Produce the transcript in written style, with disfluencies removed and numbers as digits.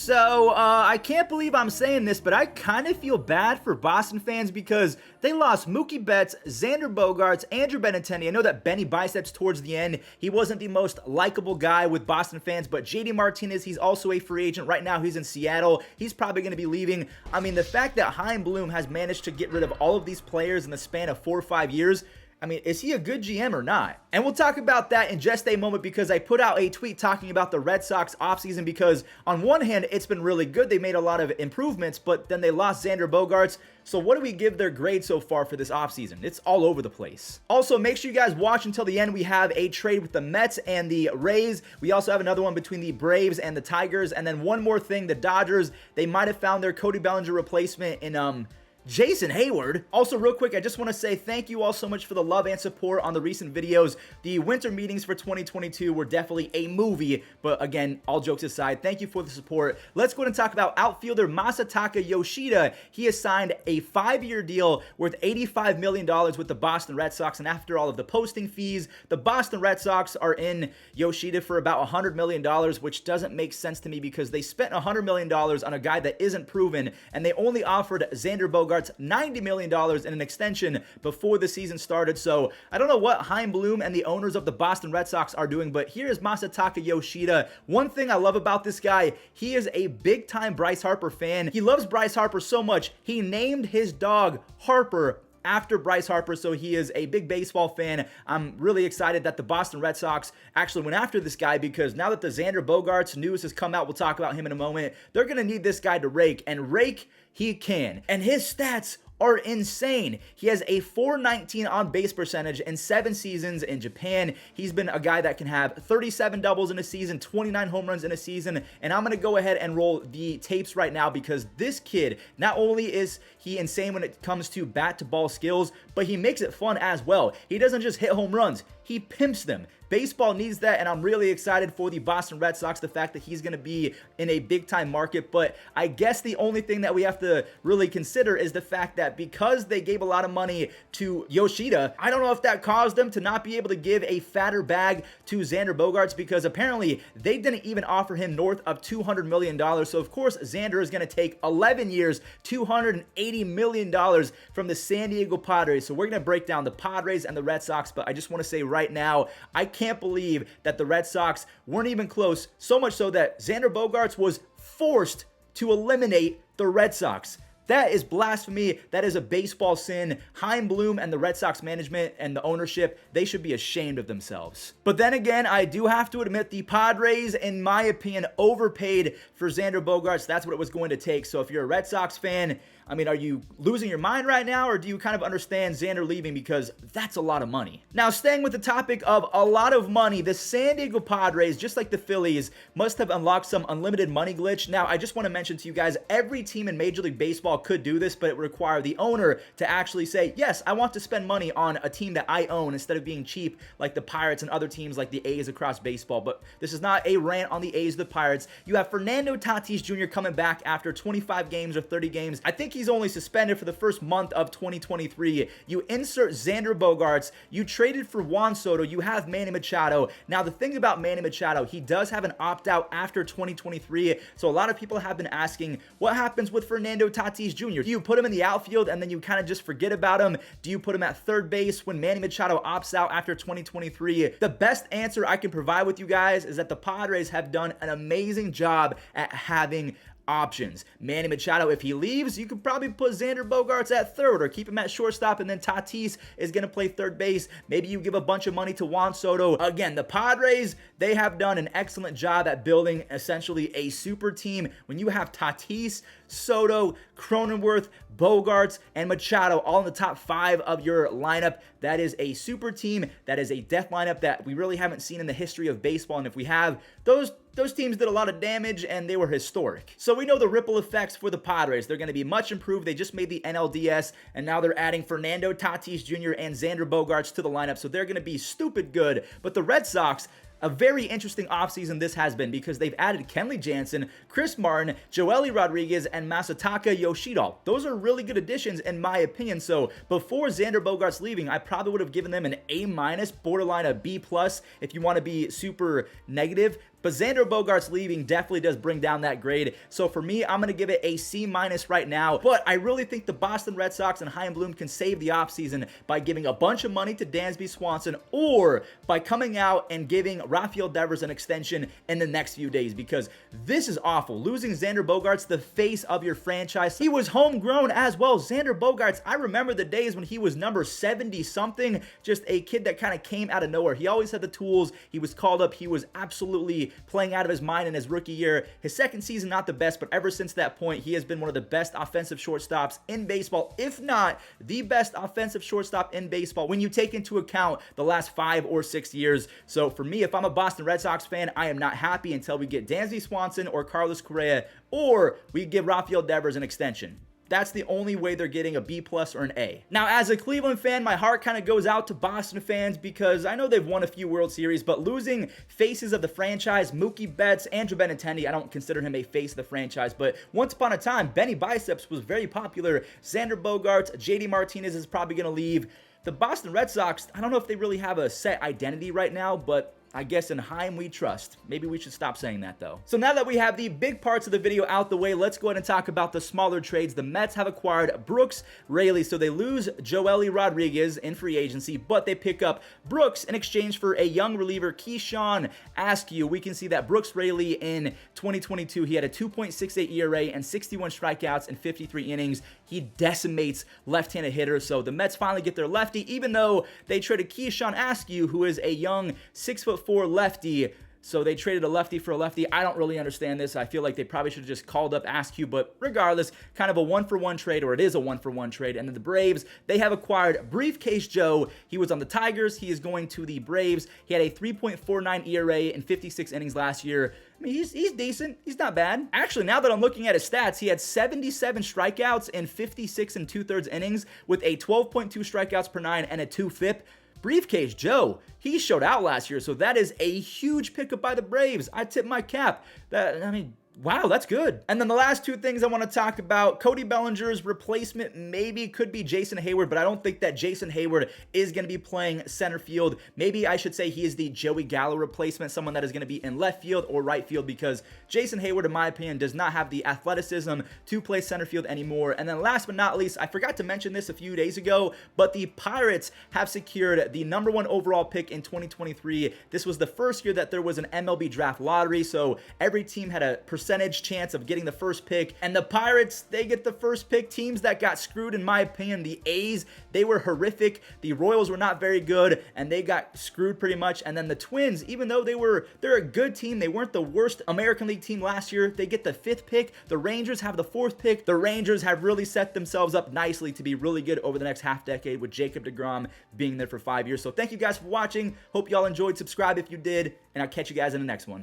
So, I can't believe I'm saying this, but I kind of feel bad for Boston fans because they lost Mookie Betts, Xander Bogaerts, Andrew Benintendi. I know that Benny Biceps towards the end, he wasn't the most likable guy with Boston fans, but JD Martinez, he's also a free agent. Right now, he's in Seattle. He's probably going to be leaving. I mean, the fact that Chaim Bloom has managed to get rid of all of these players in the span of 4 or 5 years, I mean, is he a good GM or not? And we'll talk about that in just a moment because I put out a tweet talking about the Red Sox offseason because on one hand, it's been really good. They made a lot of improvements, but then they lost Xander Bogaerts. So what do we give their grade so far for this offseason? It's all over the place. Also, make sure you guys watch until the end. We have a trade with the Mets and the Rays. We also have another one between the Braves and the Tigers. And then one more thing, the Dodgers, they might have found their Cody Bellinger replacement in, Jason Hayward. Also, real quick, I just want to say thank you all so much for the love and support on the recent videos. The winter meetings for 2022 were definitely a movie, but again, all jokes aside, thank you for the support. Let's go ahead and talk about outfielder Masataka Yoshida. He has signed a 5-year deal worth $85 million with the Boston Red Sox, and after all of the posting fees, the Boston Red Sox are in Yoshida for about $100 million, which doesn't make sense to me because they spent $100 million on a guy that isn't proven, and they only offered Xander Bogaerts $90 million in an extension before the season started. So I don't know what Chaim Bloom and the owners of the Boston Red Sox are doing, but here's Masataka Yoshida. One thing I love about this guy, he is a big-time Bryce Harper fan. He loves Bryce Harper so much, he named his dog Harper after Bryce Harper, so he is a big baseball fan. I'm really excited that the Boston Red Sox actually went after this guy because now that the Xander Bogaerts news has come out, we'll talk about him in a moment, they're going to need this guy to rake, and rake he can. And his stats are insane. He has a .419 on base percentage in 7 seasons in Japan. He's been a guy that can have 37 doubles in a season, 29 home runs in a season, and I'm going to go ahead and roll the tapes right now because this kid, not only is he insane when it comes to bat-to-ball skills, but he makes it fun as well. He doesn't just hit home runs, he pimps them. Baseball needs that, and I'm really excited for the Boston Red Sox, the fact that he's going to be in a big-time market, but I guess the only thing that we have to really consider is the fact that because they gave a lot of money to Yoshida, I don't know if that caused them to not be able to give a fatter bag to Xander Bogaerts because apparently they didn't even offer him north of $200 million, so of course Xander is going to take 11 years, $280 million from the San Diego Padres, so we're going to break down the Padres and the Red Sox, but I just want to say right now, I can't believe that the Red Sox weren't even close, so much so that Xander Bogaerts was forced to eliminate the Red Sox. That is blasphemy. That is a baseball sin. Chaim Bloom and the Red Sox management and the ownership, they should be ashamed of themselves. But then again, I do have to admit the Padres, in my opinion, overpaid for Xander Bogaerts. That's what it was going to take. So if you're a Red Sox fan, I mean, are you losing your mind right now, or do you kind of understand Xander leaving because that's a lot of money? Now, staying with the topic of a lot of money, the San Diego Padres, just like the Phillies, must have unlocked some unlimited money glitch. Now, I just want to mention to you guys, every team in Major League Baseball could do this, but it would require the owner to actually say, yes, I want to spend money on a team that I own instead of being cheap like the Pirates and other teams like the A's across baseball. But this is not a rant on the A's, the Pirates. You have Fernando Tatis Jr. coming back after 25 games or 30 games. I think he's only suspended for the first month of 2023. You insert Xander Bogaerts. You traded for Juan Soto. You have Manny Machado. Now, the thing about Manny Machado, he does have an opt-out after 2023. So a lot of people have been asking, what happens with Fernando Tatis Jr.? Do you put him in the outfield and then you kind of just forget about him? Do you put him at third base when Manny Machado opts out after 2023? The best answer I can provide with you guys is that the Padres have done an amazing job at having options. Manny Machado, if he leaves, you could probably put Xander Bogaerts at third or keep him at shortstop, and then Tatis is going to play third base. Maybe you give a bunch of money to Juan Soto. Again, the Padres, they have done an excellent job at building essentially a super team. When you have Tatis, Soto, Cronenworth, Bogaerts, and Machado all in the top 5 of your lineup, that is a super team. That is a death lineup that we really haven't seen in the history of baseball, and if we have, those teams did a lot of damage and they were historic. So we know the ripple effects for the Padres. They're going to be much improved. They just made the NLDS and now they're adding Fernando Tatis Jr. and Xander Bogaerts to the lineup. So they're going to be stupid good. But the Red Sox, a very interesting offseason this has been because they've added Kenley Jansen, Chris Martin, Joely Rodriguez, and Masataka Yoshida. Those are really good additions in my opinion. So before Xander Bogaerts leaving, I probably would have given them an A-, borderline a B+, if you want to be super negative. But Xander Bogaerts leaving definitely does bring down that grade. So for me, I'm going to give it a C- right now. But I really think the Boston Red Sox and Chaim Bloom can save the offseason by giving a bunch of money to Dansby Swanson, or by coming out and giving Rafael Devers an extension in the next few days, because this is awful. Losing Xander Bogaerts, the face of your franchise. He was homegrown as well. Xander Bogaerts, I remember the days when he was number 70 something, just a kid that kind of came out of nowhere. He always had the tools. He was called up. He was absolutely playing out of his mind in his rookie year. His second season, not the best, but ever since that point, he has been one of the best offensive shortstops in baseball, if not the best offensive shortstop in baseball when you take into account the last 5 or 6 years. So for me, if I'm a Boston Red Sox fan, I am not happy until we get Dansby Swanson or Carlos Correa, or we give Rafael Devers an extension. That's the only way they're getting a B+ or an A. Now, as a Cleveland fan, my heart kind of goes out to Boston fans because I know they've won a few World Series, but losing faces of the franchise, Mookie Betts, Andrew Benintendi, I don't consider him a face of the franchise, but once upon a time, Benny Biceps was very popular. Xander Bogaerts, JD Martinez is probably going to leave. The Boston Red Sox, I don't know if they really have a set identity right now, but I guess in Chaim we trust. Maybe we should stop saying that though. So now that we have the big parts of the video out the way, let's go ahead and talk about the smaller trades. The Mets have acquired Brooks Raley, so they lose Joely Rodriguez in free agency, but they pick up Brooks in exchange for a young reliever, Keyshawn Askew. We can see that Brooks Raley in 2022, he had a 2.68 ERA and 61 strikeouts in 53 innings. He decimates left-handed hitters, so the Mets finally get their lefty, even though they traded Keyshawn Askew, who is a young 6'4" lefty. So they traded a lefty for a lefty. I don't really understand this. I feel like they probably should have just called up Askew, but regardless, kind of a 1-for-1 trade, or it is a 1-for-1 trade. And then the Braves, they have acquired Briefcase Joe. He was on the Tigers. He is going to the Braves. He had a 3.49 ERA in 56 innings last year. I mean, he's decent. He's not bad. Actually, now that I'm looking at his stats, he had 77 strikeouts in 56 2/3 innings with a 12.2 strikeouts per 9 and a 2 FIP. Briefcase Joe, he showed out last year, so that is a huge pickup by the Braves. I tip my cap. Wow, that's good. And then the last two things I want to talk about, Cody Bellinger's replacement maybe could be Jason Hayward, but I don't think that Jason Hayward is going to be playing center field. Maybe I should say he is the Joey Gallo replacement, someone that is going to be in left field or right field, because Jason Hayward, in my opinion, does not have the athleticism to play center field anymore. And then last but not least, I forgot to mention this a few days ago, but the Pirates have secured the #1 overall pick in 2023. This was the first year that there was an MLB draft lottery, so every team had a percentage chance of getting the first pick, and the Pirates, they get the first pick. Teams that got screwed, in my opinion, the A's, they were horrific. The Royals were not very good, and they got screwed pretty much. And then the Twins, even though they're a good team, they weren't the worst American League team last year. They get the 5th pick. The Rangers have the 4th pick. The Rangers have really set themselves up nicely to be really good over the next half decade, with Jacob deGrom being there for 5 years. So thank you guys for watching. Hope y'all enjoyed. Subscribe if you did, and I'll catch you guys in the next one.